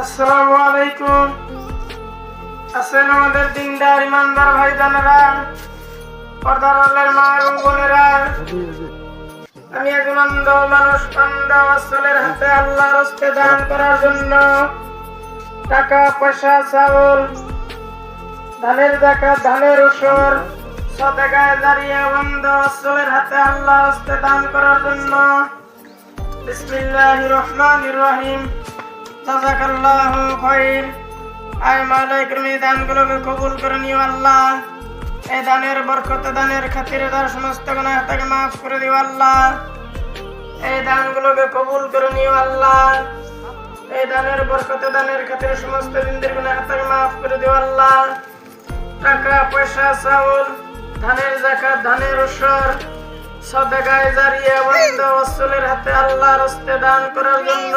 আসসালামু আলাইকুম। আছেন আমাদের দিনদার ইমানদার ভাইজানেরা, পর্দার আড়ালের মা এবং বোনেরা। আমি একজন অন্ধ মানুষ, অন্ধ আসলের হাতে আল্লাহর হস্তে দান করার জন্য টাকা পয়সা, চাউল, ধানের জাকাত, ধানের ওসর, সদকায়ে জারিয়া অন্ধ আসলের হাতে আল্লাহর হস্তে দান করার জন্য বিসমিল্লাহির রহমানির রহিম। জাযাকাল্লাহু খাইর। আয় মালিক, তুমি দানগুলোকে কবুল করে নিও আল্লাহ। এই দানের বরকতে, দানের খাতিরে তার সমস্ত গুনাহ থেকে মাফ করে দিও আল্লাহ। এই দানগুলোকে কবুল করে নিও আল্লাহ। এই দানের বরকতে, দানের খাতিরে সমস্ত জিন্দের গুনাহ থেকে মাফ করে দিও আল্লাহ। টাকা পয়সা, চাউল, ধানের যাকাত, ধানের ওসর, সদকায়ে জারিয়া বন্ধ ওসুলের হাতে আল্লাহর হস্তে দান করার জন্য